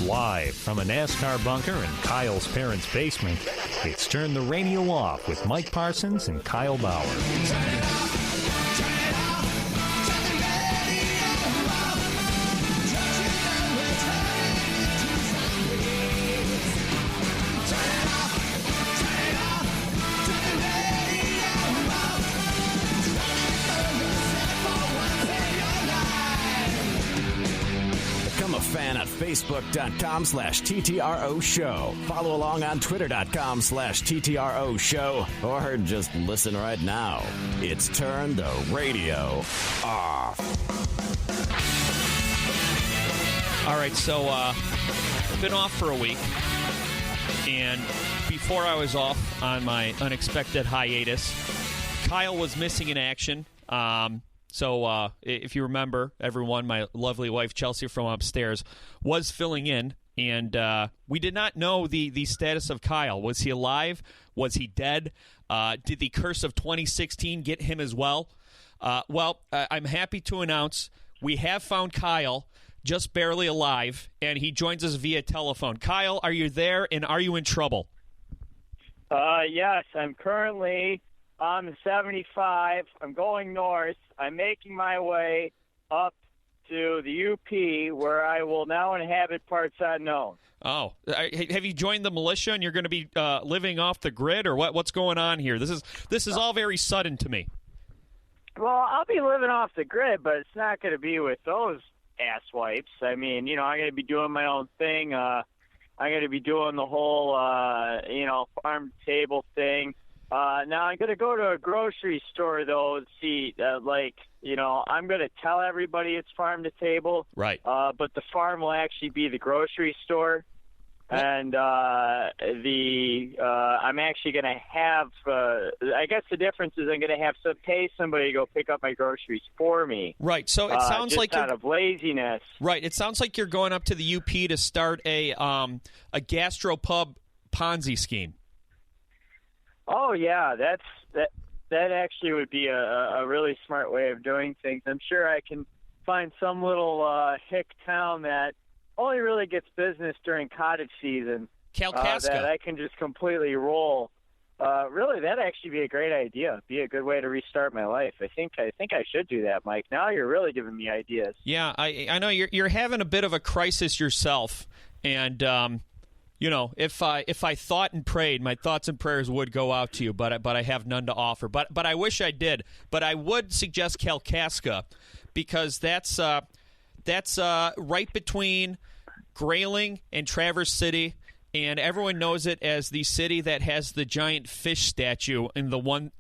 Live from a NASCAR bunker in Kyle's parents' basement, it's Turn the Radio Off with Mike Parsons and Kyle Bauer. Become a fan at Facebook.com/TTRO Show. Follow along on Twitter.com/TTRO Show. Or just listen right now. It's Turn the Radio Off. All right, so been off for a week. And before I was off on my unexpected hiatus, Kyle was missing in action. So if you remember, everyone, my lovely wife, Chelsea, from upstairs, was filling in, and we did not know the status of Kyle. Was he alive? Was he dead? Did the curse of 2016 get him as well? I'm happy to announce we have found Kyle, just barely alive, and he joins us via telephone. Kyle, are you there, and are you in trouble? Yes, I'm currently on the 75. I'm going north. I'm making my way up to the UP, where I will now inhabit parts unknown. Oh, have you joined the militia and you're going to be living off the grid, or what's going on here? This is all very sudden to me. Well, I'll be living off the grid, but it's not going to be with those asswipes. I mean, I'm going to be doing my own thing. I'm going to be doing the whole, farm table thing. Now I'm going to go to a grocery store, though, and see, I'm going to tell everybody it's farm to table. Right. But the farm will actually be the grocery store. And I'm actually going to have, I guess the difference is I'm going to have to pay somebody to go pick up my groceries for me. Right. So it sounds just like out of laziness. Right. It sounds like you're going up to the UP to start a gastropub Ponzi scheme. Oh yeah, that actually would be a really smart way of doing things. I'm sure I can find some little hick town that only really gets business during cottage season. Kalkaska. That I can just completely roll. Really, that'd actually be a great idea. Be a good way to restart my life. I think I should do that, Mike. Now you're really giving me ideas. Yeah, I know you're having a bit of a crisis yourself, and if I thought and prayed, my thoughts and prayers would go out to you, but I have none to offer. But I wish I did. But I would suggest Kalkaska, because that's right between Grayling and Traverse City, and everyone knows it as the city that has the giant fish statue in the one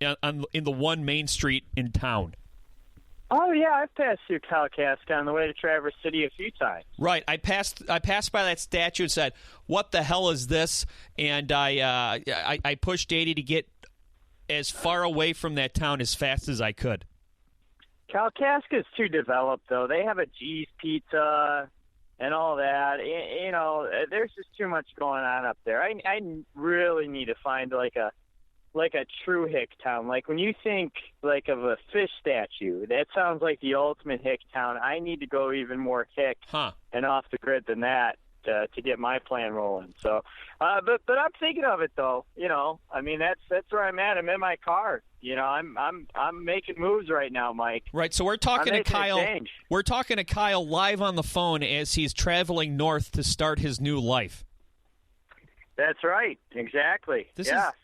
main street in town. Oh yeah, I've passed through Kalkaska on the way to Traverse City a few times. Right, I passed by that statue and said, "What the hell is this?" And I pushed 80 to get as far away from that town as fast as I could. Kalkaska's too developed, though. They have a G's Pizza and all that. There's just too much going on up there. I really need to find like a true hick town. Like when you think like of a fish statue, that sounds like the ultimate hick town. I need to go even more hick and off the grid than that to get my plan rolling. So, but I'm thinking of it though. I mean that's where I'm at. I'm in my car. I'm making moves right now, Mike. Right. So we're talking to Kyle. We're talking to Kyle live on the phone as he's traveling north to start his new life. That's right. Exactly.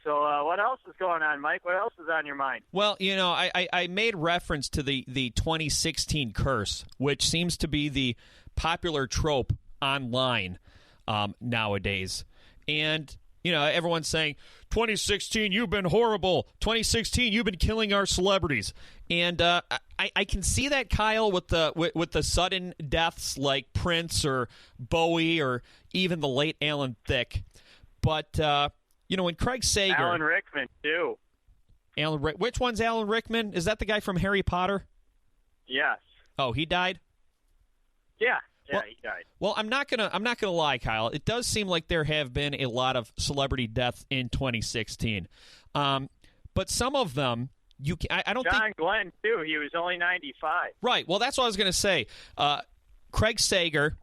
So what else is going on, Mike? What else is on your mind? Well, I made reference to the 2016 curse, which seems to be the popular trope online nowadays. And, everyone's saying, 2016, you've been horrible. 2016, you've been killing our celebrities. And I can see that, Kyle, with the sudden deaths like Prince or Bowie or even the late Alan Thicke. But, when Craig Sager... Alan Rickman, too. Which one's Alan Rickman? Is that the guy from Harry Potter? Yes. Oh, he died? Yeah, he died. Well, I'm not gonna lie, Kyle. It does seem like there have been a lot of celebrity deaths in 2016. But some of them... I don't think... John Glenn, too. He was only 95. Right. Well, that's what I was going to say. Craig Sager...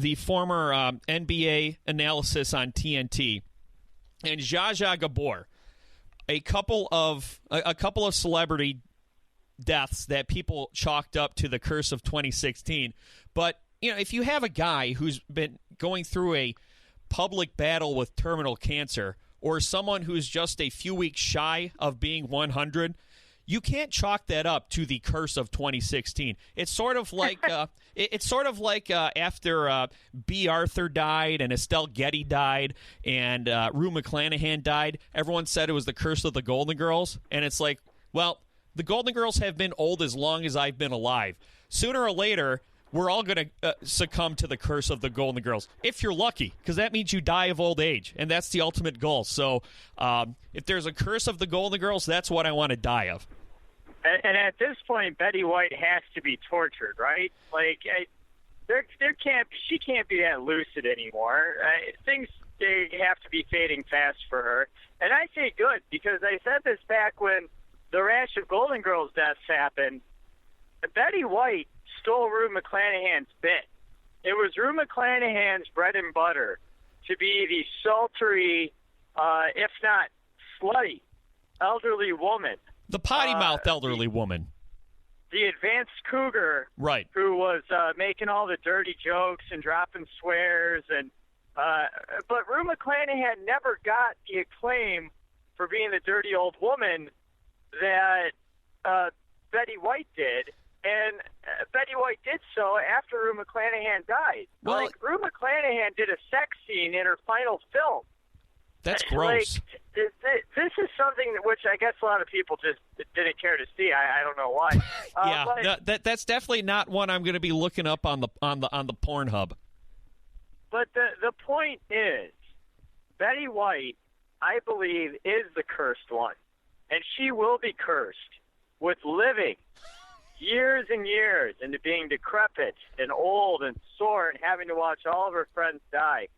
the former NBA analysis on TNT, and Zsa Zsa Gabor, a couple of celebrity deaths that people chalked up to the curse of 2016. But if you have a guy who's been going through a public battle with terminal cancer, or someone who's just a few weeks shy of being 100, you can't chalk that up to the curse of 2016. It's sort of like after B. Arthur died and Estelle Getty died and Rue McClanahan died. Everyone said it was the curse of the Golden Girls, and it's like, well, the Golden Girls have been old as long as I've been alive. Sooner or later, we're all going to succumb to the curse of the Golden Girls, if you're lucky, because that means you die of old age, and that's the ultimate goal. So if there's a curse of the Golden Girls, that's what I want to die of. And at this point, Betty White has to be tortured, right? Like, she can't be that lucid anymore. They have to be fading fast for her. And I say good, because I said this back when the rash of Golden Girls deaths happened. Betty White stole Rue McClanahan's bit. It was Rue McClanahan's bread and butter to be the sultry, if not slutty, elderly woman. The potty-mouthed elderly woman. The advanced cougar, right? Who was making all the dirty jokes and dropping swears. But Rue McClanahan never got the acclaim for being the dirty old woman that Betty White did. And Betty White did so after Rue McClanahan died. Well, Rue McClanahan did a sex scene in her final film. That's gross. This is something which I guess a lot of people just didn't care to see. I don't know why. That's definitely not one I'm going to be looking up on the Pornhub. But the point is, Betty White, I believe, is the cursed one, and she will be cursed with living years and years into being decrepit and old and sore and having to watch all of her friends die.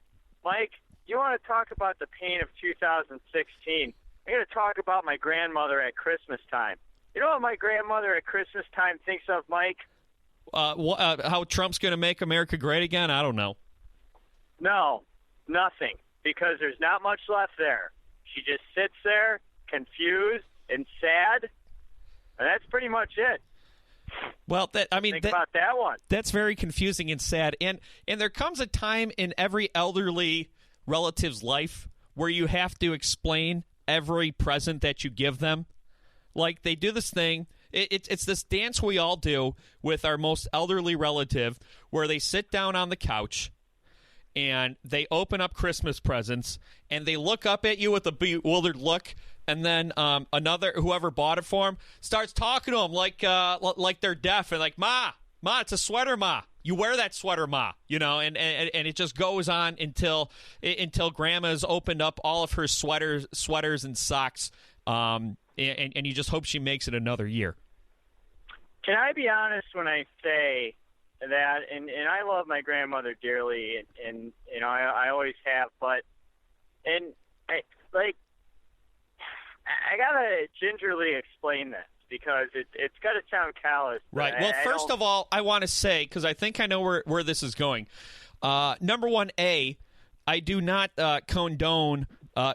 Mike, you want to talk about the pain of 2016? I'm going to talk about my grandmother at Christmas time. You know what my grandmother at Christmas time thinks of, Mike? How Trump's going to make America great again? I don't know. No, nothing, because there's not much left there. She just sits there, confused and sad, and that's pretty much it. Well, think about that one. That's very confusing and sad. And there comes a time in every elderly relative's life where you have to explain every present that you give them. Like, they do this thing. It's this dance we all do with our most elderly relative where they sit down on the couch and they open up Christmas presents and they look up at you with a bewildered look. And then whoever bought it for him starts talking to him like they're deaf and like, Ma, it's a sweater, Ma. You wear that sweater, Ma. And it just goes on until Grandma's opened up all of her sweaters and socks, and you just hope she makes it another year. Can I be honest when I say that? And I love my grandmother dearly, and I always have. But I gotta gingerly explain this because it's gotta sound callous. Right. Well, first of all, I want to say, because I think I know where this is going. Number one, I do not condone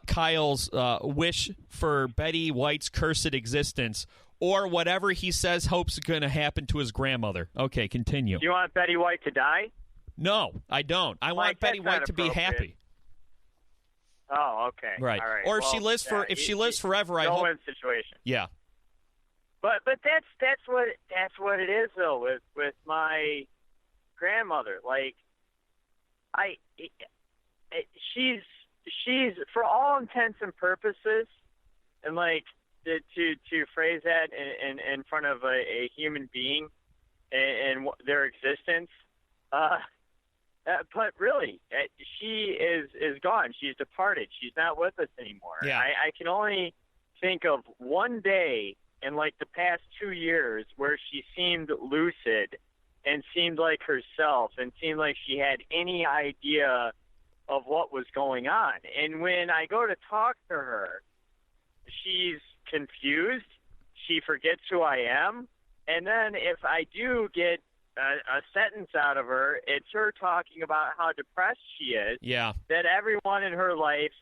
Kyle's wish for Betty White's cursed existence or whatever he says hopes is going to happen to his grandmother. Okay, continue. Do you want Betty White to die? No, I don't. I want Betty White to be happy. Oh, okay. Right. All right. Or if she lives forever, I hope. No-win situation. Yeah. But that's what it is though with my grandmother. Like, she's for all intents and purposes, and like to phrase that in front of a human being and their existence. But really, she is gone. She's departed. She's not with us anymore. Yeah. I can only think of one day in like the past 2 years where she seemed lucid and seemed like herself and seemed like she had any idea of what was going on. And when I go to talk to her, she's confused. She forgets who I am. And then if I do get a sentence out of her. It's her talking about how depressed she is. Yeah. That everyone in her life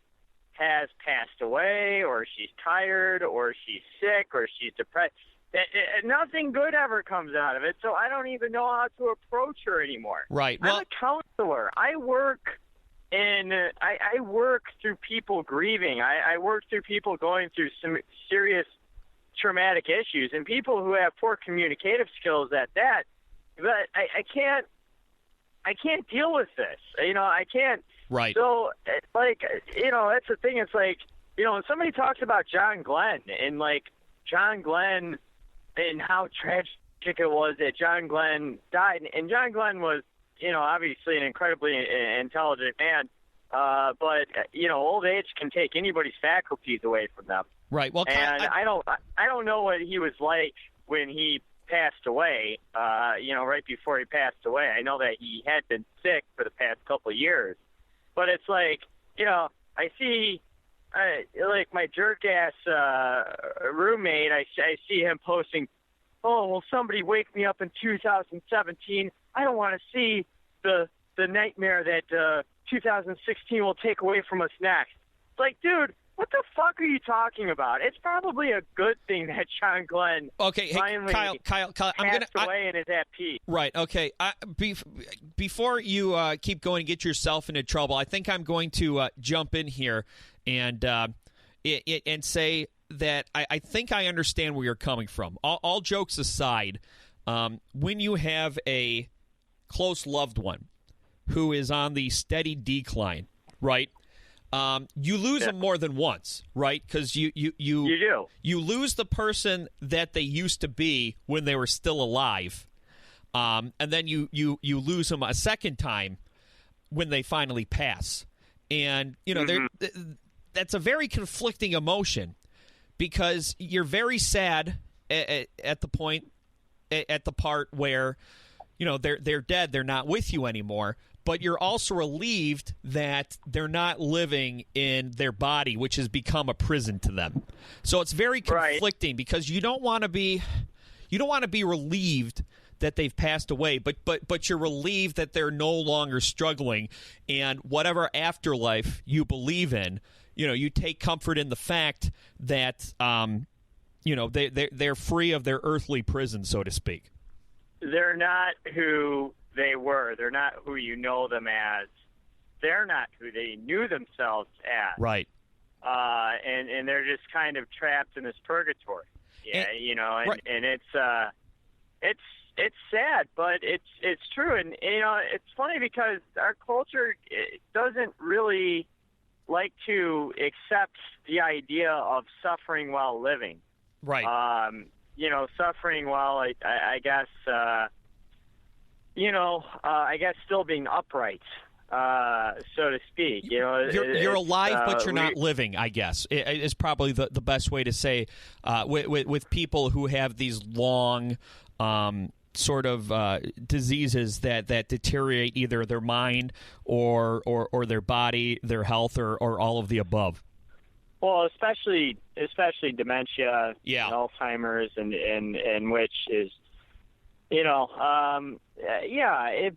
has passed away, or she's tired, or she's sick, or she's depressed. Nothing good ever comes out of it, so I don't even know how to approach her anymore. Right. I'm a counselor. I work through people grieving. I work through people going through some serious traumatic issues, and people who have poor communicative skills at that. But I can't deal with this. I can't. Right. So, that's the thing. It's like, when somebody talks about John Glenn and John Glenn and how tragic it was that John Glenn died, and John Glenn was, obviously an incredibly intelligent man, but old age can take anybody's faculties away from them. Right. Well, and I don't know what he was like when he passed away. Right before he passed away, I know that he had been sick for the past couple of years, but it's like, I see. My jerk-ass roommate, I see him posting, "Oh, will somebody wake me up in 2017? I don't want to see the nightmare that 2016 will take away from us next." It's like, dude, what the fuck are you talking about? It's probably a good thing that John Glenn finally Kyle, passed away and is at peace. Right, okay. Before you keep going and get yourself into trouble, I think I'm going to jump in here and say that I think I understand where you're coming from. All jokes aside, when you have a close loved one who is on the steady decline, right? You lose them more than once, right? Because you do. You lose the person that they used to be when they were still alive, and then you lose them a second time when they finally pass. And that's a very conflicting emotion because you're very sad at the part where they're dead, they're not with you anymore. But you're also relieved that they're not living in their body, which has become a prison to them. So it's very conflicting because you don't want to be relieved that they've passed away, but you're relieved that they're no longer struggling, and whatever afterlife you believe in, you take comfort in the fact that they're free of their earthly prison, so to speak. They're not who they were. They're not who you know them as. They're not who they knew themselves as. Right. And they're just kind of trapped in this purgatory. Yeah, and it's sad, but it's true. And it's funny because our culture doesn't really like to accept the idea of suffering while living. Right. Suffering while I guess still being upright, so to speak. You're alive, but you're not living, I guess, is probably the best way to say with people who have these long sort of diseases that deteriorate either their mind or their body, their health, or all of the above. Well, especially dementia, yeah, and Alzheimer's, and which is,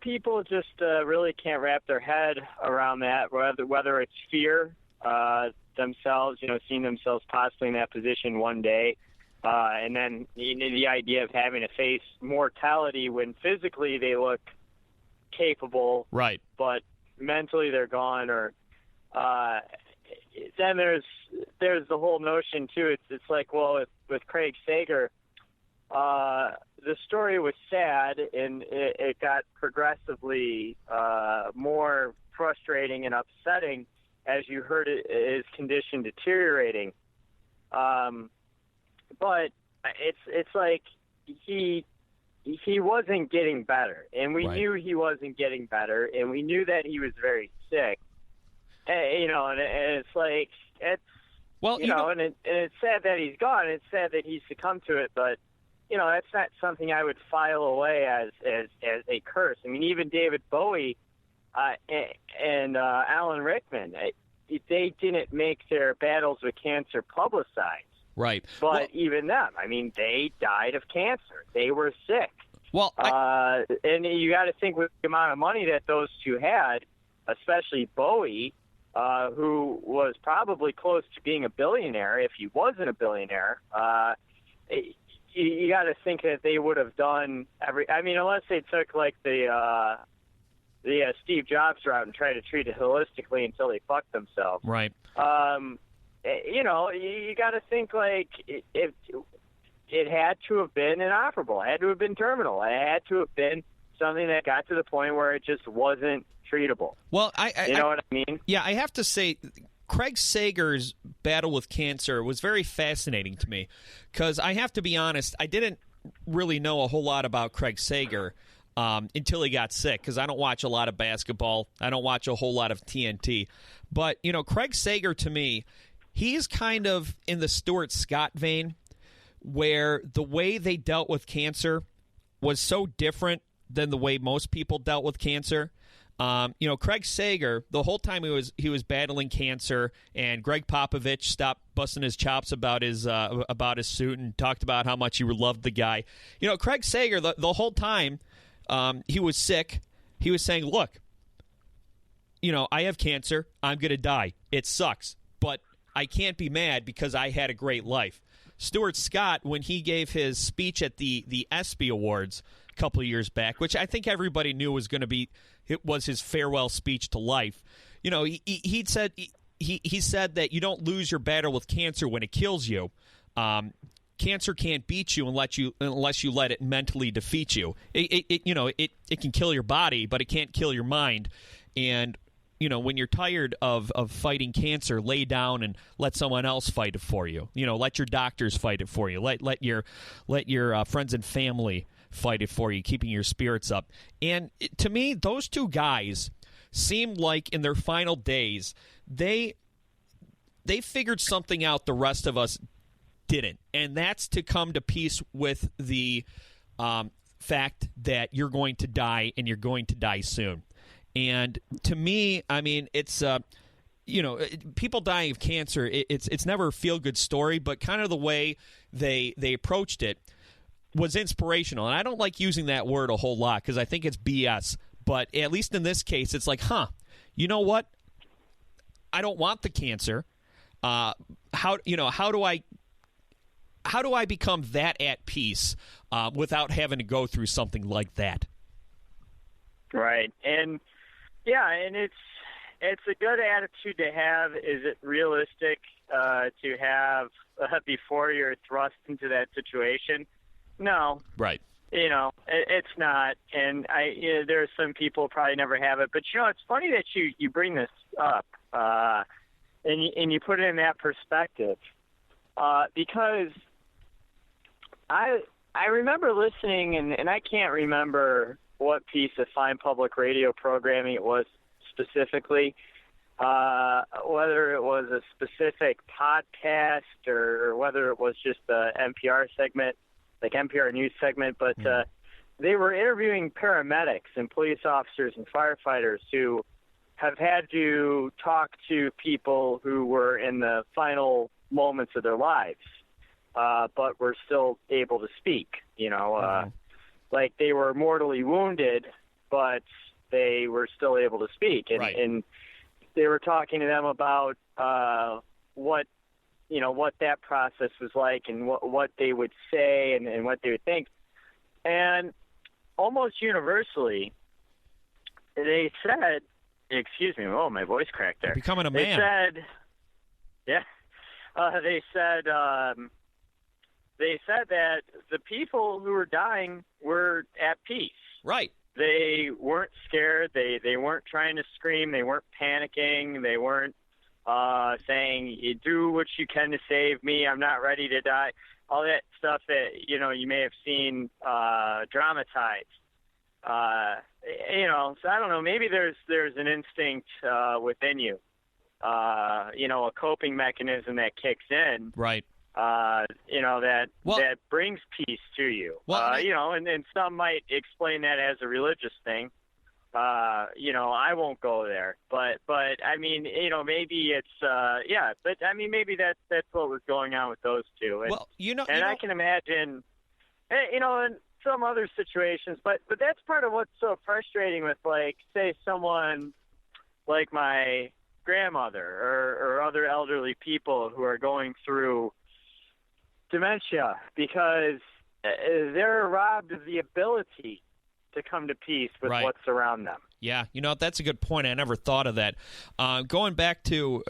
people just really can't wrap their head around that. Whether it's fear themselves, seeing themselves possibly in that position one day, and then the idea of having to face mortality when physically they look capable, right? But mentally they're gone, or then there's the whole notion too. It's like, well, with Craig Sager, the story was sad, and it got progressively more frustrating and upsetting as you heard his condition deteriorating. But it's like he wasn't getting better, and we knew he wasn't getting better, and we knew that he was very sick. And it's like and it's sad that he's gone. It's sad that he succumbed to it, but that's not something I would file away as a curse. I mean, even David Bowie and Alan Rickman, they didn't make their battles with cancer publicized. Right. But even them, I mean, they died of cancer. They were sick. Well, and you got to think with the amount of money that those two had, especially Bowie, who was probably close to being a billionaire if he wasn't a billionaire. You got to think that they would have done unless they took like the Steve Jobs route and tried to treat it holistically until they fucked themselves. Right. You got to think like if it had to have been inoperable, it had to have been terminal, it had to have been something that got to the point where it just wasn't treatable. Well, you know what I mean? Yeah, I have to say, Craig Sager's battle with cancer was very fascinating to me because I have to be honest, I didn't really know a whole lot about Craig Sager until he got sick because I don't watch a lot of basketball. I don't watch a whole lot of TNT. But, Craig Sager, to me, he's kind of in the Stuart Scott vein where the way they dealt with cancer was so different than the way most people dealt with cancer. Craig Sager, the whole time he was battling cancer, and Greg Popovich stopped busting his chops about his suit and talked about how much he loved the guy. Craig Sager, the whole time he was sick, he was saying, "Look, I have cancer. I'm going to die. It sucks, but I can't be mad because I had a great life." Stuart Scott, when he gave his speech at the ESPY Awards a couple of years back, which I think everybody knew was going to be, it was his farewell speech to life. He said that you don't lose your battle with cancer when it kills you. Cancer can't beat you unless you let it mentally defeat you. It can kill your body, but it can't kill your mind. And when you're tired of fighting cancer, lay down and let someone else fight it for you. Let your doctors fight it for you. Let your friends and family fight it for you, keeping your spirits up. And to me, those two guys seem like in their final days, they figured something out the rest of us didn't. And that's to come to peace with the fact that you're going to die and you're going to die soon. And to me, it's people dying of cancer. It's never a feel-good story, but kind of the way they approached it was inspirational. And I don't like using that word a whole lot because I think it's BS. But at least in this case, it's like, you know what? I don't want the cancer. How do I become that at peace without having to go through something like that? Right. And yeah, and it's a good attitude to have. Is it realistic to have before you're thrust into that situation? No. Right. It's not. And there are some people who probably never have it. But it's funny that you bring this up and you put it in that perspective because I remember listening and I can't remember what piece of fine public radio programming it was specifically, whether it was a specific podcast or whether it was just the NPR segment, like NPR news segment, but they were interviewing paramedics and police officers and firefighters who have had to talk to people who were in the final moments of their lives, but were still able to speak, like they were mortally wounded, but they were still able to speak. And, right. And they were talking to them about what that process was like and what they would say and what they would think. And almost universally, they said, excuse me, oh, my voice cracked there. You're becoming a They man. said, they said that the people who were dying were at peace. Right. They weren't scared. They weren't trying to scream. They weren't panicking. They weren't saying, "You do what you can to save me. I'm not ready to die." All that stuff that you may have seen dramatized. So I don't know. Maybe there's an instinct within you. A coping mechanism that kicks in. Right. That brings peace to you. Well, and some might explain that as a religious thing. I won't go there, but maybe it's maybe that's what was going on with those two. And, I can imagine, and some other situations, but that's part of what's so frustrating with, like, say someone like my grandmother or other elderly people who are going through dementia, because they're robbed of the ability to come to peace with what's around them. Yeah, that's a good point. I never thought of that. Going back to,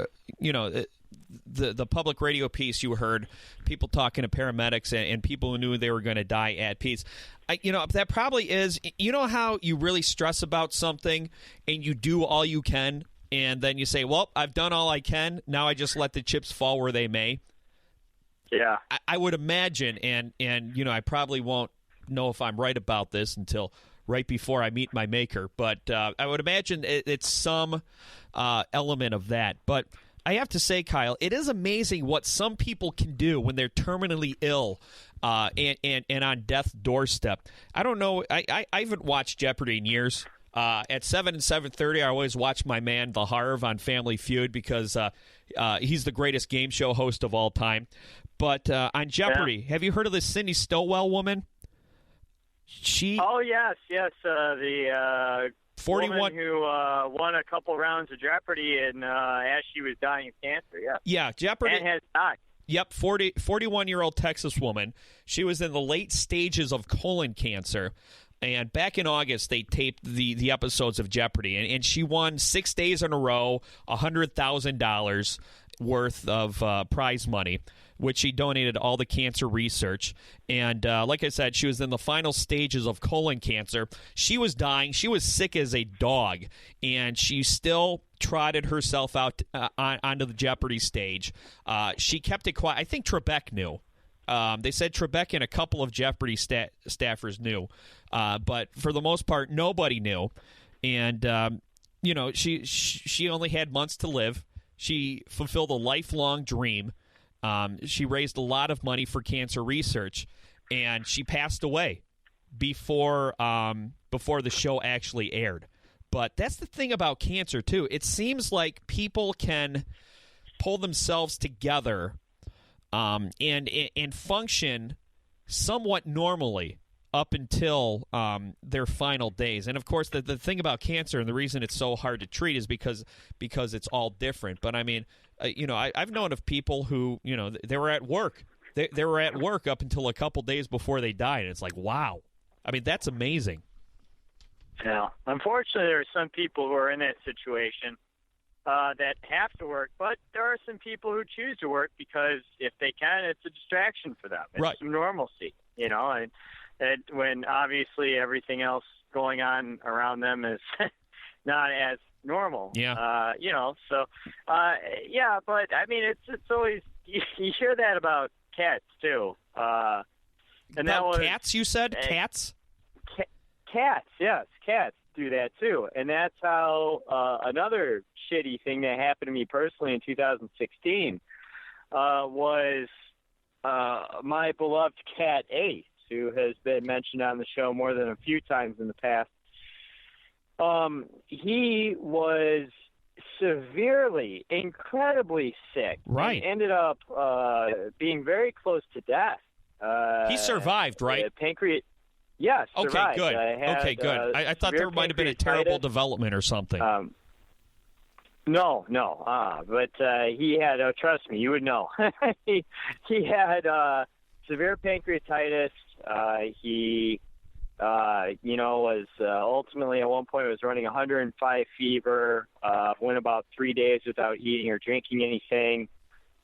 the public radio piece you heard, people talking to paramedics and people who knew they were going to die at peace. That probably is, how you really stress about something and you do all you can, and then you say, well, I've done all I can. Now I just let the chips fall where they may. Yeah. I would imagine, and I probably won't know if I'm right about this until right before I meet my maker, but I would imagine it's some element of that. But I have to say, Kyle, it is amazing what some people can do when they're terminally ill and on death's doorstep. I don't know. I haven't watched Jeopardy in years. At 7 and 7:30, I always watch my man, The Harv, on Family Feud because he's the greatest game show host of all time. But on Jeopardy, have you heard of this Cindy Stowell woman? Oh, yes. The 41 woman who won a couple rounds of Jeopardy and as she was dying of cancer, yeah. Yeah, Jeopardy. And has died. Yep, 41-year-old Texas woman. She was in the late stages of colon cancer. And back in August, they taped the episodes of Jeopardy. And she won 6 days in a row, $100,000 worth of prize money, which she donated to all the cancer research. And like I said, she was in the final stages of colon cancer. She was dying. She was sick as a dog. And she still trotted herself out onto the Jeopardy stage. She kept it quiet. I think Trebek knew. They said Trebek and a couple of Jeopardy staffers knew. But for the most part, nobody knew. And, she only had months to live. She fulfilled a lifelong dream. She raised a lot of money for cancer research, and she passed away before the show actually aired. But that's the thing about cancer, too. It seems like people can pull themselves together and function somewhat normally up until their final days. And, of course, the thing about cancer and the reason it's so hard to treat is because it's all different. But, I mean, I've known of people who, they were at work. They were at work up until a couple days before they died. And it's like, wow. I mean, that's amazing. Yeah. Unfortunately, there are some people who are in that situation that have to work, but there are some people who choose to work because if they can, it's a distraction for them. It's some normalcy, and when obviously everything else going on around them is not as normal. Yeah. But I mean, it's always you hear that about cats too. Cats, you said? Cats? Cats, yes, cats do that too, and that's how another shitty thing that happened to me personally in 2016 was my beloved cat Ace, who has been mentioned on the show more than a few times in the past. He was severely, incredibly sick. Right. And ended up being very close to death. He survived, right? Yes. Okay, survived. good. I thought there might have been a terrible development or something. No. But he had, trust me, you would know. he had severe pancreatitis. He was ultimately at one point was running 105 fever, went about 3 days without eating or drinking anything.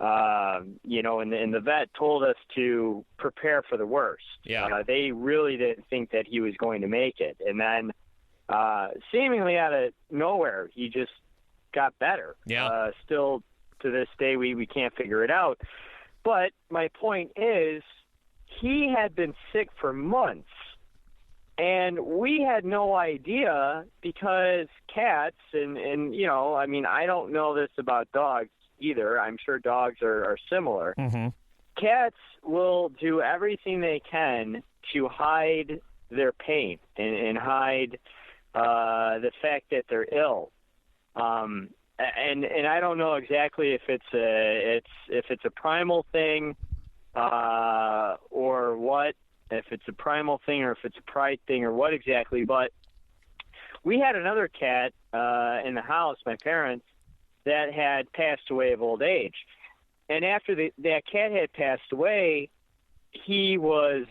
And the vet told us to prepare for the worst. Yeah. They really didn't think that he was going to make it. And then seemingly out of nowhere, he just got better. Yeah. Still to this day, we can't figure it out. But my point is, he had been sick for months, and we had no idea because cats and I mean, I don't know this about dogs either. I'm sure dogs are similar. Mm-hmm. Cats will do everything they can to hide their pain and hide the fact that they're ill. And I don't know exactly if it's a primal thing or what, if it's a primal thing or if it's a pride thing or what exactly. But we had another cat in the house, my parents, that had passed away of old age. And after that cat had passed away, he was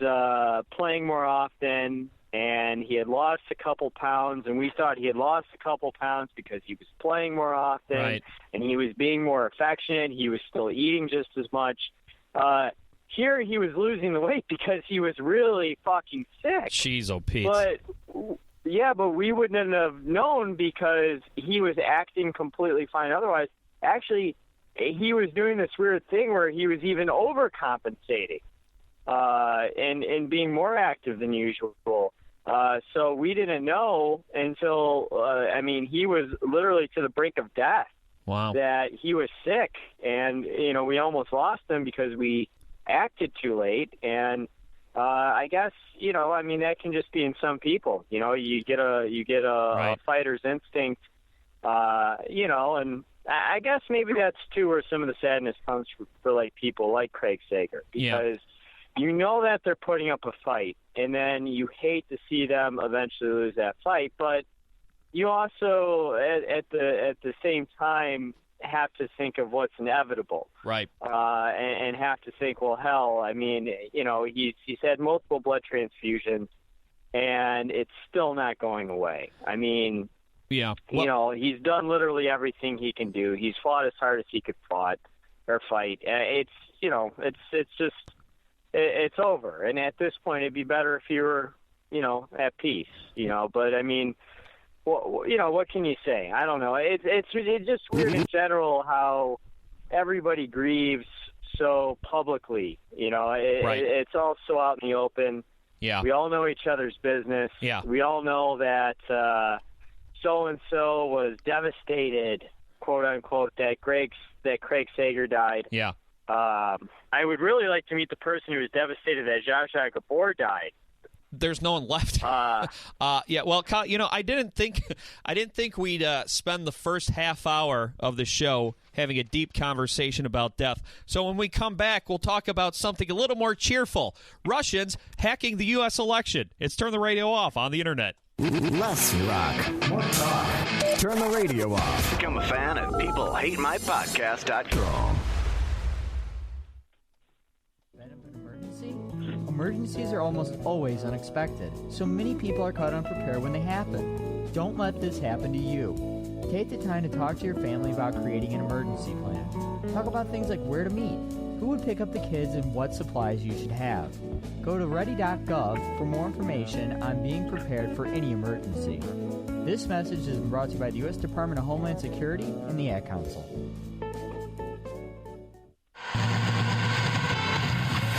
playing more often, and he had lost a couple pounds, and we thought he had lost a couple pounds because he was playing more often, right, and he was being more affectionate. He was still eating just as much. Here he was losing the weight because he was really fucking sick. Jeez, oh, Pete. But we wouldn't have known because he was acting completely fine otherwise. Actually, he was doing this weird thing where he was even overcompensating and being more active than usual. So we didn't know until, he was literally to the brink of death. Wow. That he was sick, and, we almost lost him because we acted too late. And I guess, that can just be in some people. You get a right, fighter's instinct, and I guess maybe that's too where some of the sadness comes for like people like Craig Sager, because you know that they're putting up a fight, and then you hate to see them eventually lose that fight, but you also at the same time have to think of what's inevitable, right, and have to think, well, hell, he's had multiple blood transfusions, and it's still not going away. Yeah. He's done literally everything he can do. He's fought as hard as he could fight. It's over. And at this point, it'd be better if you were, at peace. But what can you say? I don't know. It's just weird in general how everybody grieves so publicly. It's all so out in the open. Yeah. We all know each other's business. Yeah. We all know that. So-and-so was devastated, quote unquote, that Craig Sager died. Yeah. I would really like to meet the person who was devastated that Zsa Gabor died. There's no one left. Yeah. Well, Kyle, I didn't think we'd spend the first half hour of the show having a deep conversation about death. So when we come back, we'll talk about something a little more cheerful: Russians hacking the U.S. election. It's Turn the Radio Off on the internet. Less rock, more talk. Turn the radio off. Become a fan at peoplehatemypodcast.com. Emergencies are almost always unexpected, so many people are caught unprepared when they happen. Don't let this happen to you. Take the time to talk to your family about creating an emergency plan. Talk about things like where to meet, who would pick up the kids, and what supplies you should have. Go to ready.gov for more information on being prepared for any emergency. This message is brought to you by the U.S. Department of Homeland Security and the Ad Council.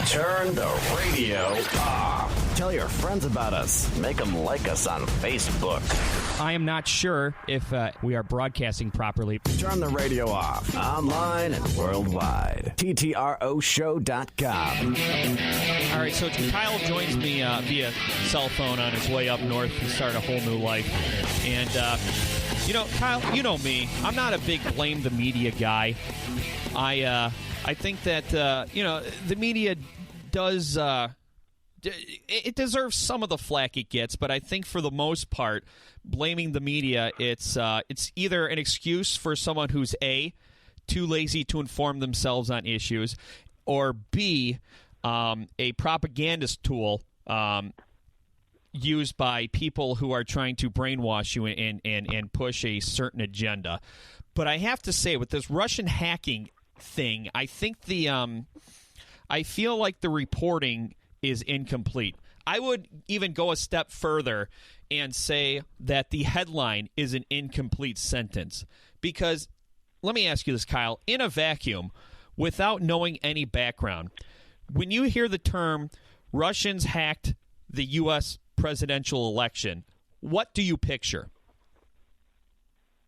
Turn the radio off. Tell your friends about us. Make them like us on Facebook. I am not sure if we are broadcasting properly. Turn the radio off. Online and worldwide. TTROshow.com. All right, so Kyle joins me via cell phone on his way up north to start a whole new life. And, Kyle, you know me. I'm not a big blame the media guy. I think that, the media does... it deserves some of the flack it gets, but I think for the most part, blaming the media, it's either an excuse for someone who's A, too lazy to inform themselves on issues, or B, a propagandist tool used by people who are trying to brainwash you and push a certain agenda. But I have to say, with this Russian hacking thing, I think I feel like the reporting is incomplete. I would even go a step further and say that the headline is an incomplete sentence. Because, let me ask you this, Kyle, in a vacuum, without knowing any background, when you hear the term Russians hacked the U.S. presidential election, what do you picture?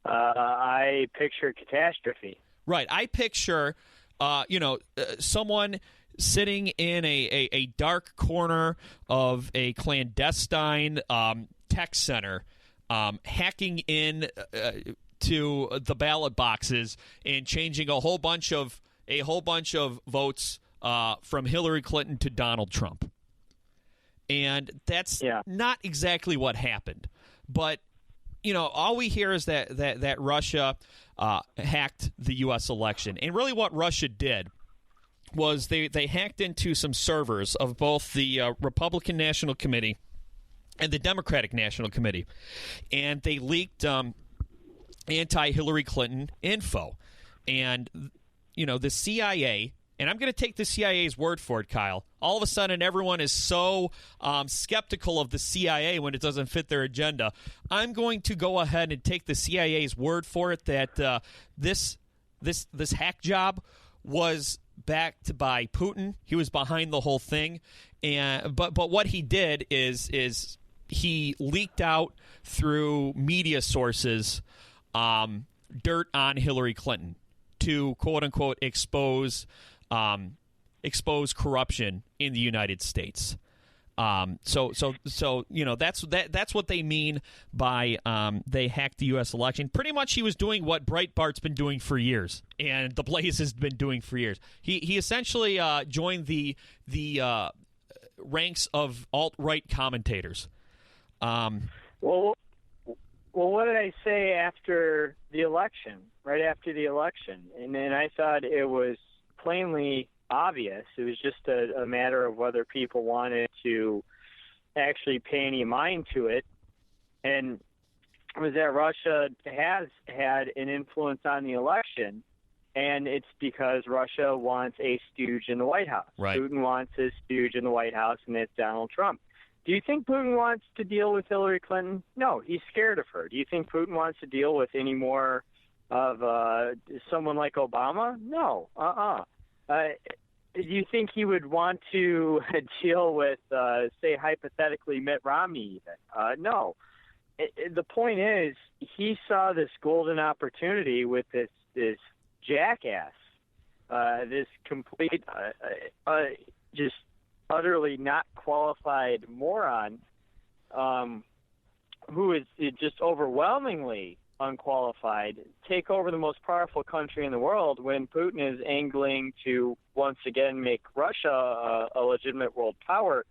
I picture catastrophe. Right. I picture, someone sitting in a dark corner of a clandestine tech center, hacking in to the ballot boxes and changing a whole bunch of votes from Hillary Clinton to Donald Trump. And that's not exactly what happened. But, all we hear is that Russia hacked the U.S. election. And really what Russia did was they hacked into some servers of both the Republican National Committee and the Democratic National Committee. And they leaked anti-Hillary Clinton info. And, the CIA, and I'm going to take the CIA's word for it, Kyle. All of a sudden, everyone is so skeptical of the CIA when it doesn't fit their agenda. I'm going to go ahead and take the CIA's word for it that this hack job was backed by Putin. He was behind the whole thing, but what he did is he leaked out through media sources dirt on Hillary Clinton to quote unquote expose corruption in the United States. So that's what they mean by they hacked the U.S. election. Pretty much, he was doing what Breitbart's been doing for years, and the Blaze has been doing for years. He essentially joined the ranks of alt-right commentators. Well, what did I say after the election? Right after the election, and I thought it was plainly obvious. It was just a matter of whether people wanted to actually pay any mind to it, and it was that Russia has had an influence on the election, and it's because Russia wants a stooge in the White House. Right. Putin wants his stooge in the White House, and it's Donald Trump. Do you think Putin wants to deal with Hillary Clinton? No, he's scared of her. Do you think Putin wants to deal with any more of someone like Obama? No. Do you think he would want to deal with, say, hypothetically, Mitt Romney even? No. The point is, he saw this golden opportunity with this jackass, this complete, just utterly not qualified moron, who is just overwhelmingly unqualified, take over the most powerful country in the world when Putin is angling to once again make Russia a legitimate world power.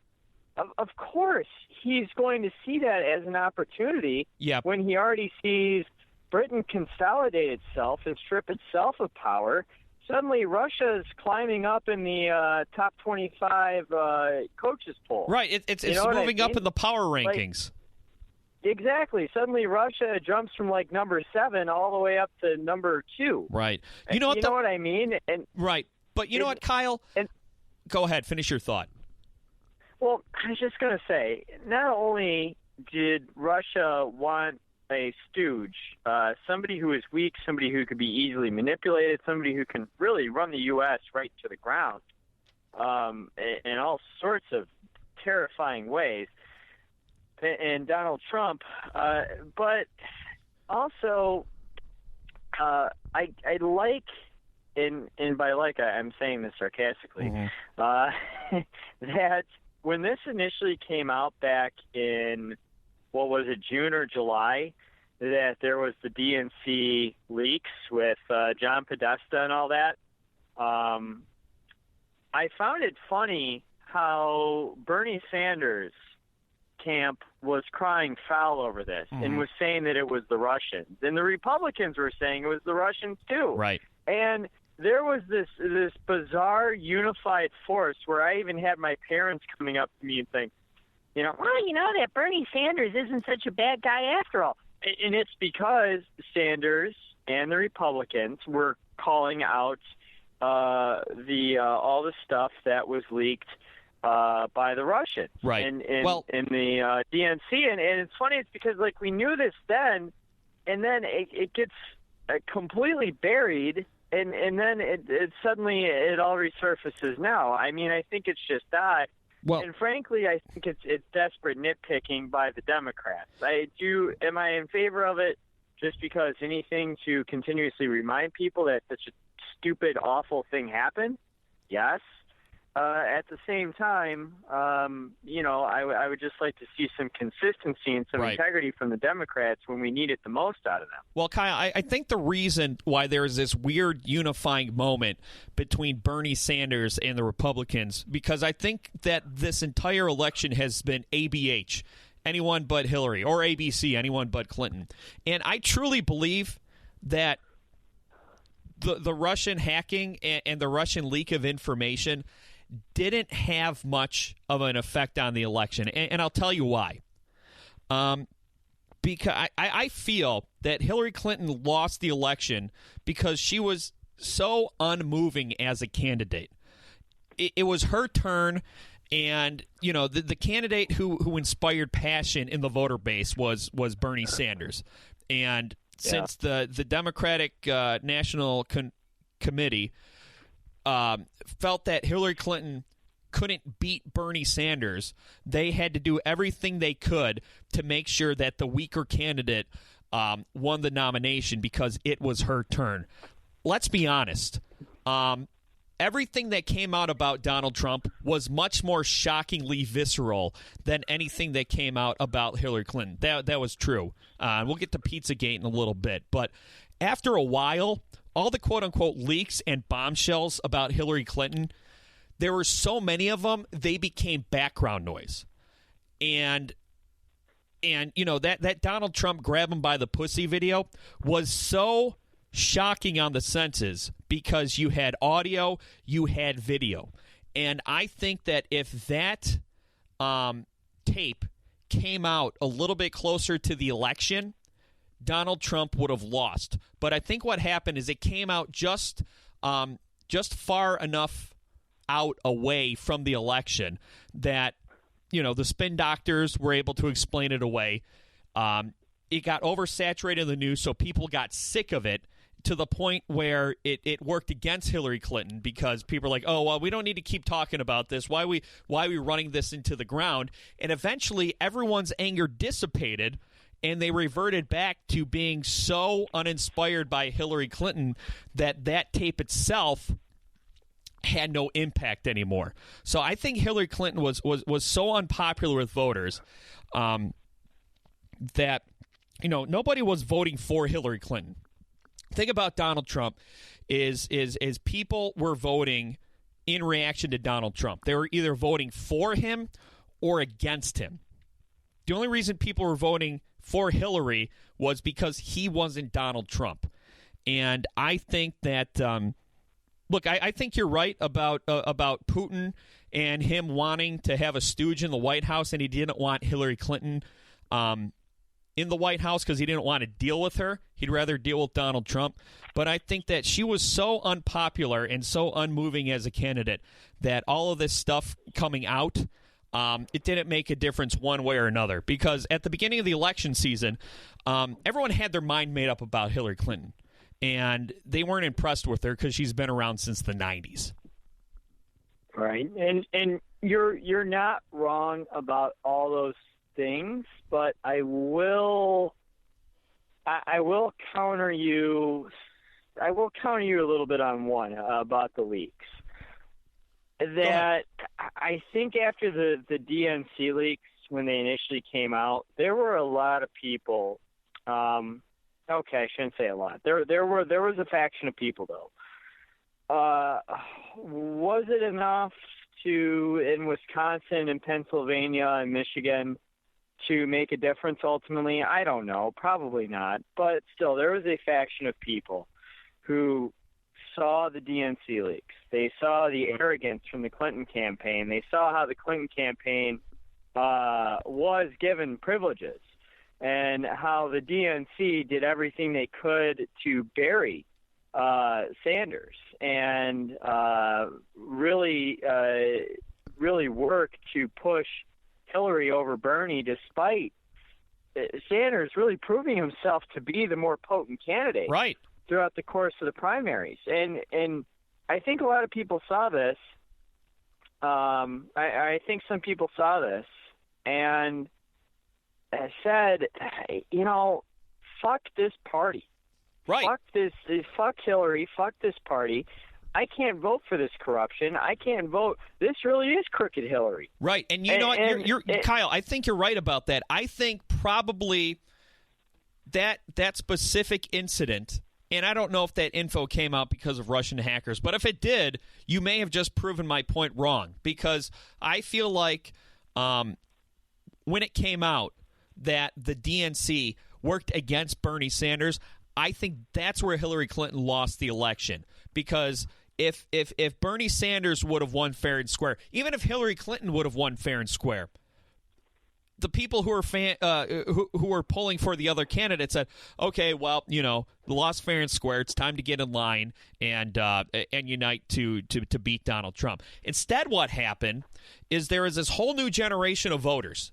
Of course, he's going to see that as an opportunity when he already sees Britain consolidate itself and strip itself of power. Suddenly, Russia is climbing up in the top 25 coaches poll. Right, it's moving up in the power rankings. Exactly. Suddenly, Russia jumps from number 7 all the way up to number 2. Right. You know what I mean? Right. But you know what, Kyle? Go ahead. Finish your thought. Well, I was just going to say, not only did Russia want a stooge, somebody who is weak, somebody who could be easily manipulated, somebody who can really run the U.S. right to the ground in all sorts of terrifying ways, and Donald Trump, but also I like, and by like I'm saying this sarcastically, that when this initially came out back in, what was it, June or July, that there was the DNC leaks with John Podesta and all that, I found it funny how Bernie Sanders camp was crying foul over this and was saying that it was the Russians. And the Republicans were saying it was the Russians too. Right. And there was this bizarre unified force where I even had my parents coming up to me and saying, that Bernie Sanders isn't such a bad guy after all. And it's because Sanders and the Republicans were calling out all the stuff that was leaked by the Russians, right? In the DNC, and it's funny. It's because we knew this then, and then it gets completely buried, and then it suddenly all resurfaces now. I mean, I think it's just that. Well, and frankly, I think it's desperate nitpicking by the Democrats. Am I in favor of it just because anything to continuously remind people that such a stupid, awful thing happened? Yes. at the same time, I would just like to see some consistency and some integrity from the Democrats when we need it the most out of them. Well, Kyle, I think the reason why there's this weird unifying moment between Bernie Sanders and the Republicans, because I think that this entire election has been ABH, anyone but Hillary, or ABC, anyone but Clinton. And I truly believe that the Russian hacking and the Russian leak of information didn't have much of an effect on the election. And I'll tell you why. Because I feel that Hillary Clinton lost the election because she was so unmoving as a candidate. It was her turn, and the candidate who inspired passion in the voter base was Bernie Sanders. And since the Democratic National Committee felt that Hillary Clinton couldn't beat Bernie Sanders, they had to do everything they could to make sure that the weaker candidate won the nomination because it was her turn. Let's be honest. Everything that came out about Donald Trump was much more shockingly visceral than anything that came out about Hillary Clinton. That was true. We'll get to Pizzagate in a little bit. But after a while, all the quote-unquote leaks and bombshells about Hillary Clinton, there were so many of them, they became background noise. And that Donald Trump grab him by the pussy video was so shocking on the senses because you had audio, you had video. And I think that if that tape came out a little bit closer to the election, Donald Trump would have lost. But I think what happened is it came out just far enough out away from the election that, the spin doctors were able to explain it away. It got oversaturated in the news, so people got sick of it to the point where it worked against Hillary Clinton because people are like, oh, well, we don't need to keep talking about this. Why are we running this into the ground? And eventually everyone's anger dissipated, and they reverted back to being so uninspired by Hillary Clinton that tape itself had no impact anymore. So I think Hillary Clinton was so unpopular with voters that nobody was voting for Hillary Clinton. The thing about Donald Trump is people were voting in reaction to Donald Trump. They were either voting for him or against him. The only reason people were voting for Hillary was because he wasn't Donald Trump. And I think that, I think you're right about Putin and him wanting to have a stooge in the White House, and he didn't want Hillary Clinton in the White House because he didn't want to deal with her. He'd rather deal with Donald Trump. But I think that she was so unpopular and so unmoving as a candidate that all of this stuff coming out, it didn't make a difference one way or another. Because at the beginning of the election season, everyone had their mind made up about Hillary Clinton. And they weren't impressed with her because she's been around since the 90s. Right. And you're not wrong about all those things, but I will counter you. I will counter you a little bit on one about the leaks. That I think after the DNC leaks, when they initially came out, there were a lot of people. Okay, I shouldn't say a lot. There was a faction of people though. Was it enough in Wisconsin and Pennsylvania and Michigan to make a difference ultimately? I don't know. Probably not. But still, there was a faction of people who saw the DNC leaks. They saw the arrogance from the Clinton campaign. They saw how the Clinton campaign was given privileges and how the DNC did everything they could to bury Sanders and really work to push Hillary over Bernie, despite Sanders really proving himself to be the more potent candidate throughout the course of the primaries. And I think a lot of people saw this. I think some people saw this and said, fuck this party. Right. Fuck Hillary, fuck this party. I can't vote for this corruption. I can't vote. This really is crooked Hillary. Right, and you know what, you're Kyle, I think you're right about that. I think probably that specific incident, and I don't know if that info came out because of Russian hackers, but if it did, you may have just proven my point wrong, because I feel like when it came out that the DNC worked against Bernie Sanders, I think that's where Hillary Clinton lost the election, because if Bernie Sanders would have won fair and square, even if Hillary Clinton would have won fair and square, the people who were polling for the other candidate said, okay, well, lost fair and square. It's time to get in line and unite to beat Donald Trump. Instead, what happened is there is this whole new generation of voters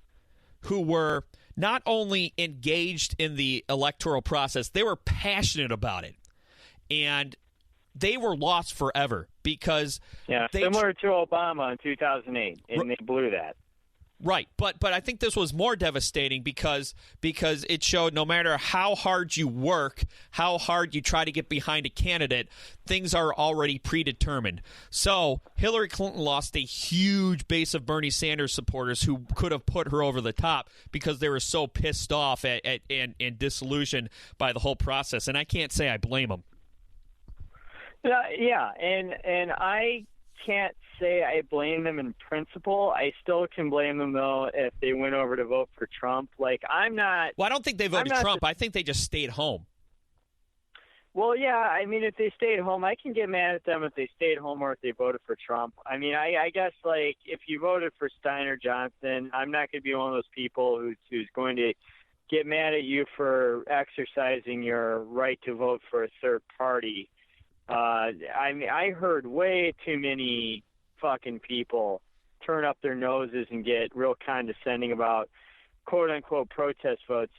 who were not only engaged in the electoral process, they were passionate about it. And they were lost forever because similar to Obama in 2008, and they blew that. Right, but I think this was more devastating because it showed no matter how hard you work, how hard you try to get behind a candidate, things are already predetermined. So Hillary Clinton lost a huge base of Bernie Sanders supporters who could have put her over the top because they were so pissed off and disillusioned by the whole process. And I can't say I blame them. Yeah, and I can't say I blame them in principle. I still can blame them, though, if they went over to vote for Trump. I'm not... Well, I don't think they voted Trump. I think they just stayed home. Well, yeah, I mean, if they stayed home, I can get mad at them if they stayed home or if they voted for Trump. I mean, I guess, if you voted for Steiner Johnson, I'm not going to be one of those people who's going to get mad at you for exercising your right to vote for a third party. I heard way too many fucking people turn up their noses and get real condescending about quote-unquote protest votes.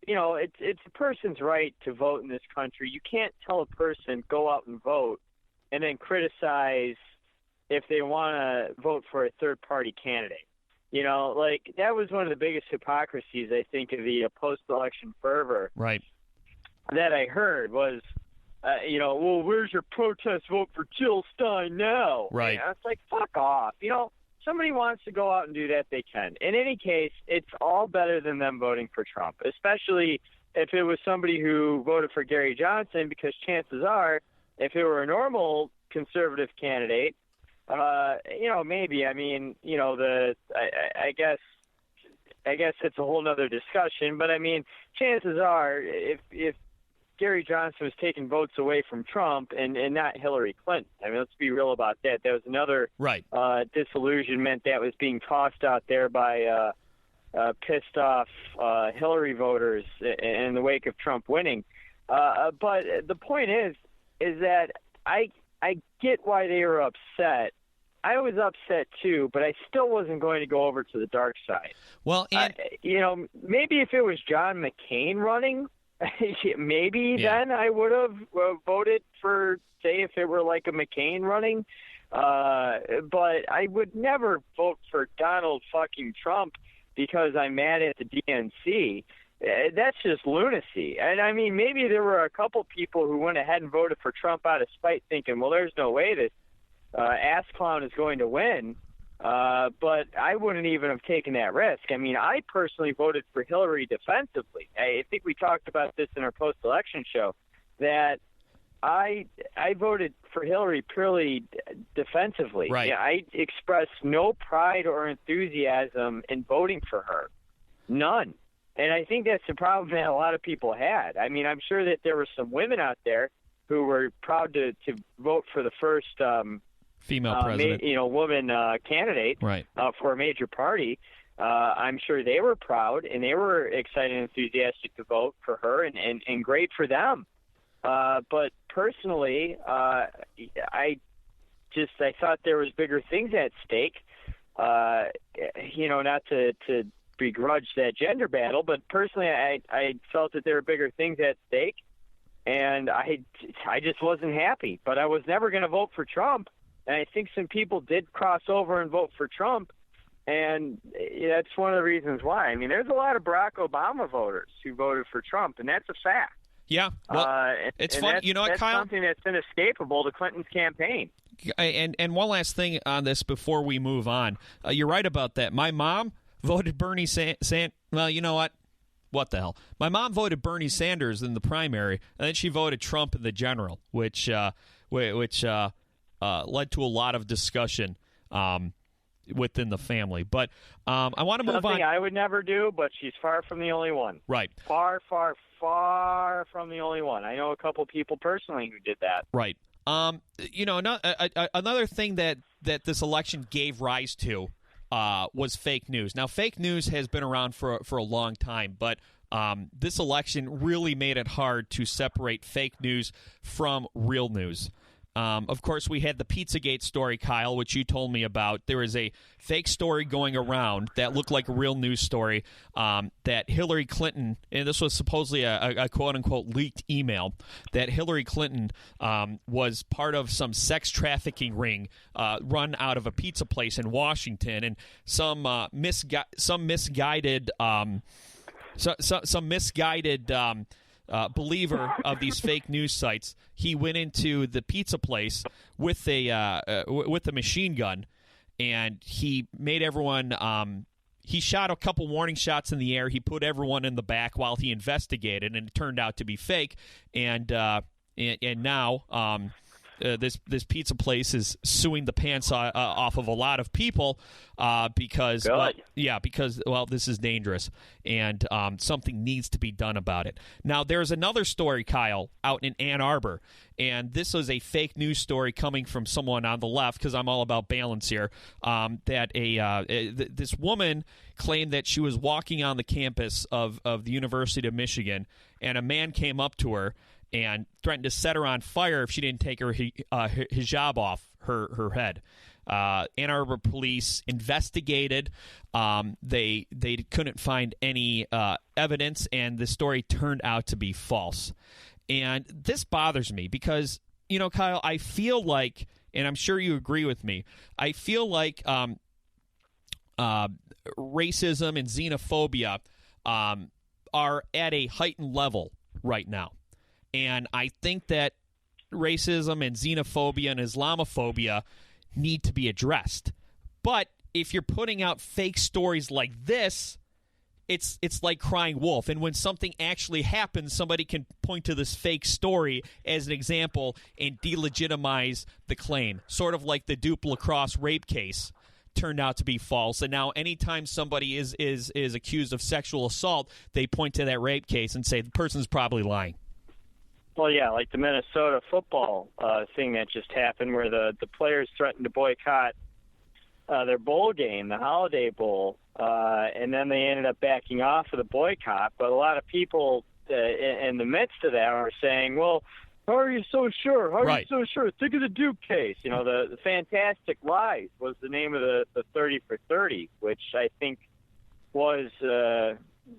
It's a person's right to vote in this country. You can't tell a person go out and vote and then criticize if they want to vote for a third-party candidate. That was one of the biggest hypocrisies, I think, of the post-election fervor. Right. That I heard was, well, where's your protest vote for Jill Stein now? Right. And it's like, fuck off. Somebody wants to go out and do that, they can. In any case, it's all better than them voting for Trump, especially if it was somebody who voted for Gary Johnson, because chances are, if it were a normal conservative candidate, maybe. I mean, I guess it's a whole nother discussion, but I mean, chances are, if Gary Johnson was taking votes away from Trump and not Hillary Clinton. I mean, let's be real about that. That was another disillusionment that was being tossed out there by pissed off Hillary voters in the wake of Trump winning. But the point is that I get why they were upset. I was upset too, but I still wasn't going to go over to the dark side. Well, and maybe if it was John McCain running, then I would have voted for, say, if it were like a McCain running. But I would never vote for Donald fucking Trump because I'm mad at the DNC. That's just lunacy. And I mean, maybe there were a couple people who went ahead and voted for Trump out of spite, thinking, well, there's no way this ass clown is going to win. But I wouldn't even have taken that risk. I mean, I personally voted for Hillary defensively. I think we talked about this in our post-election show, that I voted for Hillary purely defensively. Right. Yeah, I expressed no pride or enthusiasm in voting for her. None. And I think that's the problem that a lot of people had. I mean, I'm sure that there were some women out there who were proud to vote for the first female president, woman candidate for a major party. I'm sure they were proud and they were excited and enthusiastic to vote for her, and great for them. But personally, I thought there was bigger things at stake. Not to begrudge that gender battle, but personally, I felt that there were bigger things at stake, and I just wasn't happy. But I was never going to vote for Trump. And I think some people did cross over and vote for Trump, and that's one of the reasons why. I mean, there's a lot of Barack Obama voters who voted for Trump, and that's a fact. Yeah, well, it's fun. You know what, Kyle? That's something that's inescapable to Clinton's campaign. And one last thing on this before we move on. You're right about that. My mom voted Bernie Sanders. Well, you know what? What the hell? My mom voted Bernie Sanders in the primary, and then she voted Trump in the general, which led to a lot of discussion within the family. But I want to move on. Something I would never do, but she's far from the only one. Right. Far, far, far from the only one. I know a couple people personally who did that. Right. Another thing that this election gave rise to was fake news. Now, fake news has been around for a long time, but this election really made it hard to separate fake news from real news. Of course, we had the Pizzagate story, Kyle, which you told me about. There was a fake story going around that looked like a real news story that Hillary Clinton, and this was supposedly a quote-unquote leaked email, that Hillary Clinton was part of some sex trafficking ring run out of a pizza place in Washington, and some misguided believer of these fake news sites. He went into the pizza place with a machine gun, and he made everyone. He shot a couple warning shots in the air. He put everyone in the back while he investigated, and it turned out to be fake. And now this pizza place is suing the pants off of a lot of people because this is dangerous, and something needs to be done about it. Now, there's another story, Kyle, out in Ann Arbor, and this was a fake news story coming from someone on the left, because I'm all about balance here, that this woman claimed that she was walking on the campus of the University of Michigan, and a man came up to her and threatened to set her on fire if she didn't take her hijab off her head. Ann Arbor police investigated. They couldn't find any evidence, and the story turned out to be false. And this bothers me because, Kyle, I feel like, and I'm sure you agree with me, I feel like racism and xenophobia are at a heightened level right now. And I think that racism and xenophobia and Islamophobia need to be addressed. But if you're putting out fake stories like this, it's like crying wolf. And when something actually happens, somebody can point to this fake story as an example and delegitimize the claim. Sort of like the Duke Lacrosse rape case turned out to be false. And now anytime somebody is accused of sexual assault, they point to that rape case and say the person's probably lying. Well, yeah, like the Minnesota football thing that just happened where the players threatened to boycott their bowl game, the Holiday Bowl, and then they ended up backing off of the boycott. But a lot of people in the midst of that were saying, well, how are you so sure? How are you so sure? Think of the Duke case. The Fantastic Lies was the name of the 30 for 30, which I think was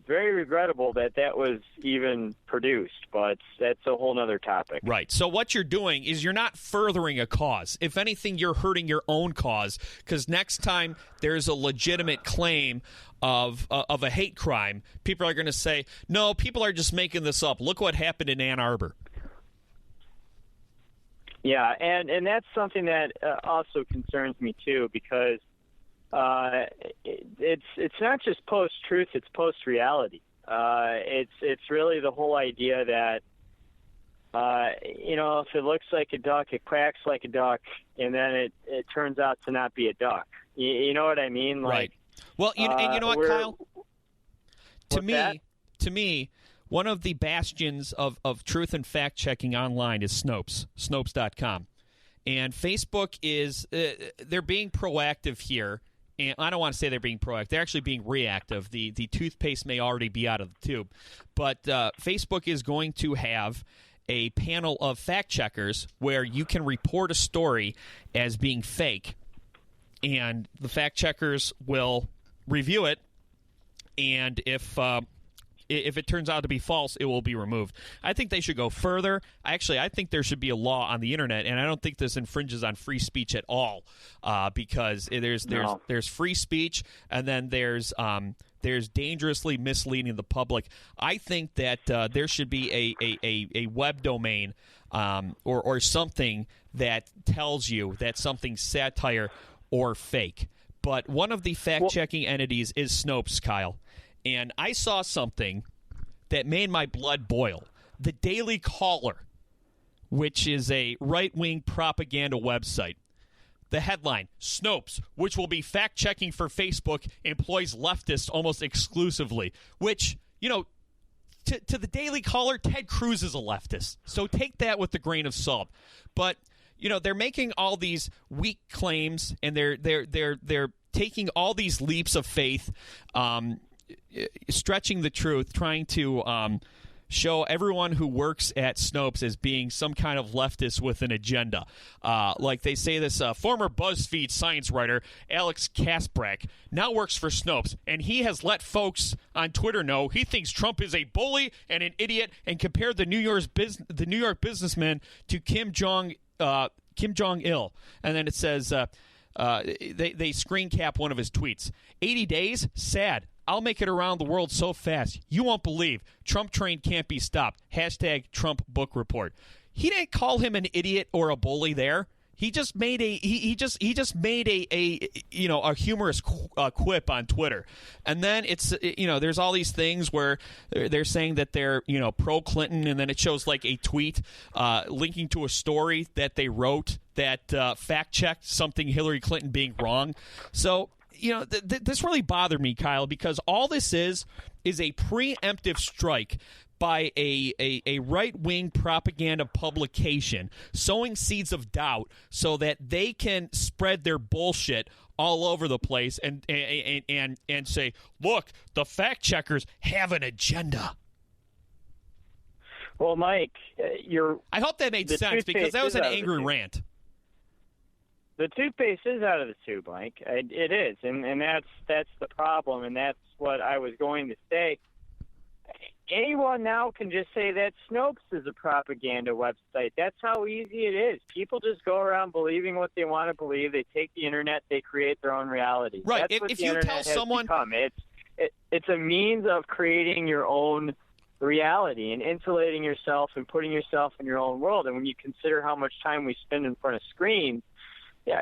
very regrettable that was even produced, but that's a whole other topic. Right. So what you're doing is you're not furthering a cause. If anything, you're hurting your own cause, because next time there's a legitimate claim of a hate crime, people are going to say, no, people are just making this up. Look what happened in Ann Arbor. Yeah, and that's something that also concerns me too, because it's not just post-truth; it's post-reality. It's really the whole idea that if it looks like a duck, it quacks like a duck, and then it turns out to not be a duck. You know what I mean? Right. Well, and you know what, Kyle? To me, one of the bastions of truth and fact checking online is snopes.com, and Facebook is they're being proactive here. And I don't want to say they're being proactive. They're actually being reactive. The toothpaste may already be out of the tube. But Facebook is going to have a panel of fact checkers where you can report a story as being fake. And the fact checkers will review it. And if it turns out to be false, it will be removed. I think they should go further. Actually, I think there should be a law on the internet, and I don't think this infringes on free speech at all, because there's free speech, and then there's there's dangerously misleading the public. I think that there should be a web domain or something that tells you that something's satire or fake. But one of the fact-checking entities is Snopes, Kyle. And I saw something that made my blood boil. The Daily Caller, which is a right-wing propaganda website. The headline, Snopes, which will be fact-checking for Facebook, employs leftists almost exclusively. Which, to the Daily Caller, Ted Cruz is a leftist. So take that with a grain of salt. But they're making all these weak claims, and they're taking all these leaps of faith, stretching the truth, trying to show everyone who works at Snopes as being some kind of leftist with an agenda. Like they say this former BuzzFeed science writer, Alex Kasprak, now works for Snopes, and he has let folks on Twitter know he thinks Trump is a bully and an idiot, and compared the New York businessman to Kim Jong-il. And then it says they screen cap one of his tweets. 80 days? Sad. I'll make it around the world so fast you won't believe. Trump train can't be stopped. # Trump book report. He didn't call him an idiot or a bully there. He just made a humorous quip on Twitter, and then it's there's all these things where they're saying that they're pro Clinton, and then it shows like a tweet linking to a story that they wrote that fact checked something Hillary Clinton being wrong. So this really bothered me, Kyle, because all this is a preemptive strike by a right-wing propaganda publication sowing seeds of doubt so that they can spread their bullshit all over the place and say, look, the fact checkers have an agenda. Well, Mike, I hope that made sense, because that was an angry rant. The toothpaste is out of the tube, Mike. It is, and that's the problem, and that's what I was going to say. Anyone now can just say that Snopes is a propaganda website. That's how easy it is. People just go around believing what they want to believe. They take the internet, they create their own reality. Right. That's If you tell someone, it's a means of creating your own reality and insulating yourself and putting yourself in your own world. And when you consider how much time we spend in front of screens,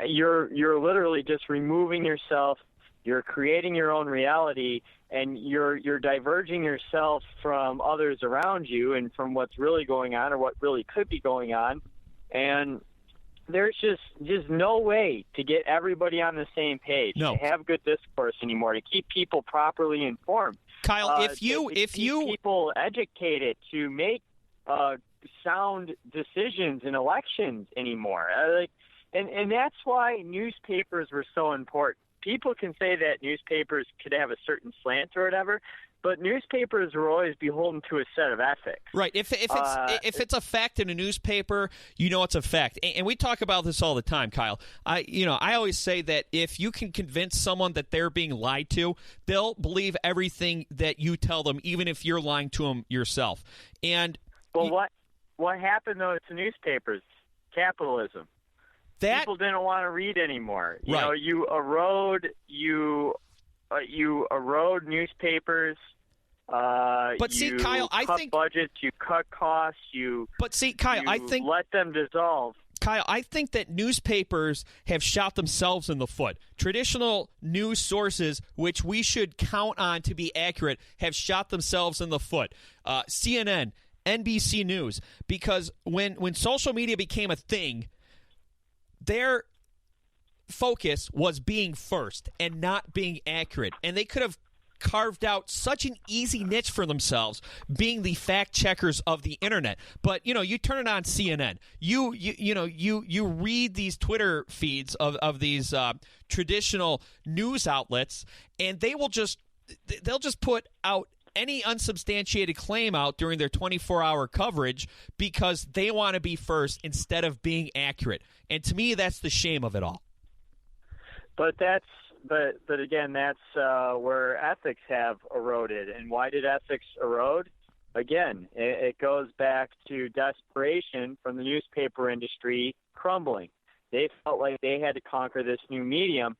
you're literally just removing yourself. You're creating your own reality, and you're diverging yourself from others around you and from what's really going on or what really could be going on. And there's just no way to get everybody on the same page, to have good discourse anymore, to keep people properly informed. Kyle, if you people educated to make sound decisions in elections anymore, and that's why newspapers were so important. People can say that newspapers could have a certain slant or whatever, but newspapers are always beholden to a set of ethics. Right. If it's a fact in a newspaper, it's a fact. And we talk about this all the time, Kyle. I always say that if you can convince someone that they're being lied to, they'll believe everything that you tell them, even if you're lying to them yourself. And what happened though to newspapers? Capitalism. People didn't want to read anymore. You erode newspapers. But see, Kyle, I think budgets, you cut costs, I think let them dissolve. Kyle, I think that newspapers have shot themselves in the foot. Traditional news sources, which we should count on to be accurate, have shot themselves in the foot. CNN, NBC News, because when social media became a thing, their focus was being first and not being accurate. And they could have carved out such an easy niche for themselves, being the fact checkers of the internet. But you turn it on CNN. You read these Twitter feeds of these traditional news outlets, and they'll just put out any unsubstantiated claim out during their 24-hour coverage because they want to be first instead of being accurate. And to me, that's the shame of it all. But again, that's where ethics have eroded. And why did ethics erode? Again, it goes back to desperation from the newspaper industry crumbling. They felt like they had to conquer this new medium.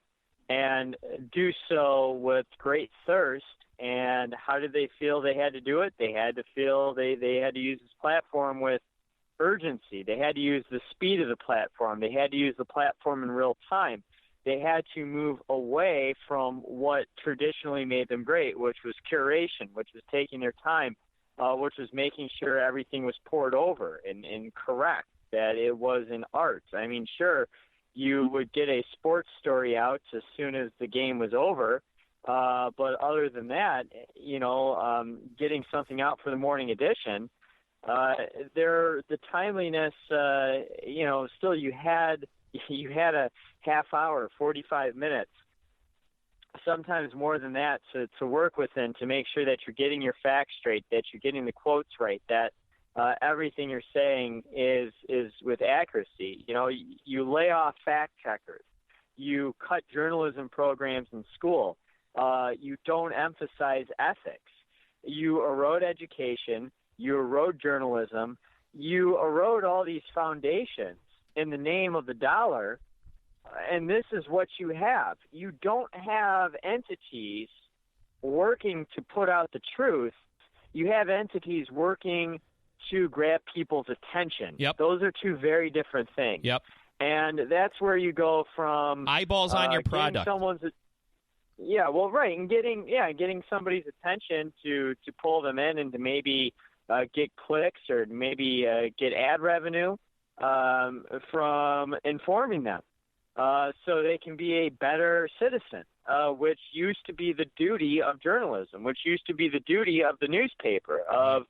and do so with great thirst. And how did they feel they had to do it? They had to feel they had to use this platform with urgency. They had to use the speed of the platform. They had to use the platform in real time. They had to move away from what traditionally made them great, which was curation, which was taking their time, which was making sure everything was poured over and correct, that it was an art. I mean, sure, you would get a sports story out as soon as the game was over, but other than that, getting something out for the morning edition, the timeliness, still you had a half hour, 45 minutes, sometimes more than that to work within, to make sure that you're getting your facts straight, that you're getting the quotes right, that everything you're saying is with accuracy. You lay off fact checkers. You cut journalism programs in school. You don't emphasize ethics. You erode education. You erode journalism. You erode all these foundations in the name of the dollar, and this is what you have. You don't have entities working to put out the truth. You have entities working to grab people's attention. Yep. Those are two very different things. Yep. And that's where you go from eyeballs on your product. Right, and getting somebody's attention to pull them in and to maybe get clicks or maybe get ad revenue from informing them, so they can be a better citizen, which used to be the duty of journalism, which used to be the duty of the newspaper, of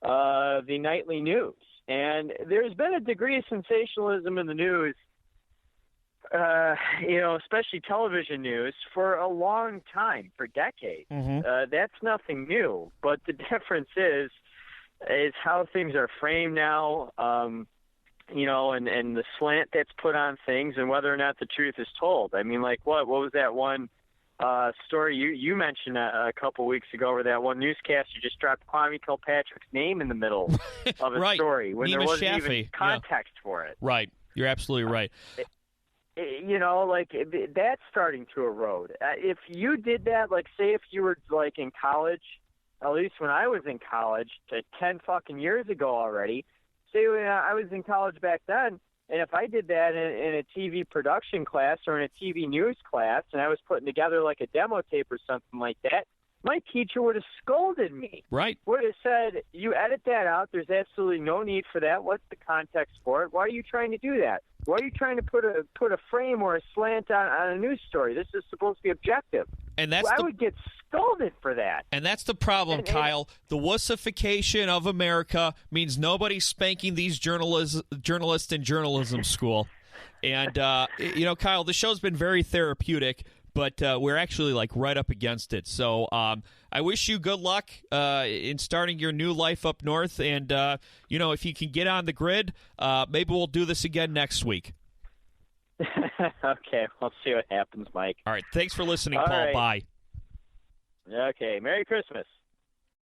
the nightly news. And there's been a degree of sensationalism in the news, especially television news, for a long time, for decades. Mm-hmm. That's nothing new, but the difference is how things are framed now, and the slant that's put on things, and whether or not the truth is told. I mean, like what was that one story you mentioned a couple weeks ago, where that one newscaster just dropped Kwame Kilpatrick's name in the middle of a right. story when Nima there wasn't Shafee. even context for it. Right. You're absolutely right. That's starting to erode. If you did that, like, say if you were, like, in college, at least when I was in college, 10 fucking years ago already, say I was in college back then, and if I did that in a TV production class or in a TV news class, and I was putting together, like, a demo tape or something like that, my teacher would have scolded me. Right. Would have said, you edit that out. There's absolutely no need for that. What's the context for it? Why are you trying to do that? Why are you trying to put a frame or a slant on a news story? This is supposed to be objective. And I would get scolded for that. And that's the problem, Kyle. The wussification of America means nobody's spanking these journalists in journalism school. And, Kyle, the show's been very therapeutic, but we're actually, like, right up against it. So I wish you good luck in starting your new life up north. And, if you can get on the grid, maybe we'll do this again next week. Okay, we'll see what happens, Mike. All right. Thanks for listening, Paul. Right. Bye. Okay, Merry Christmas.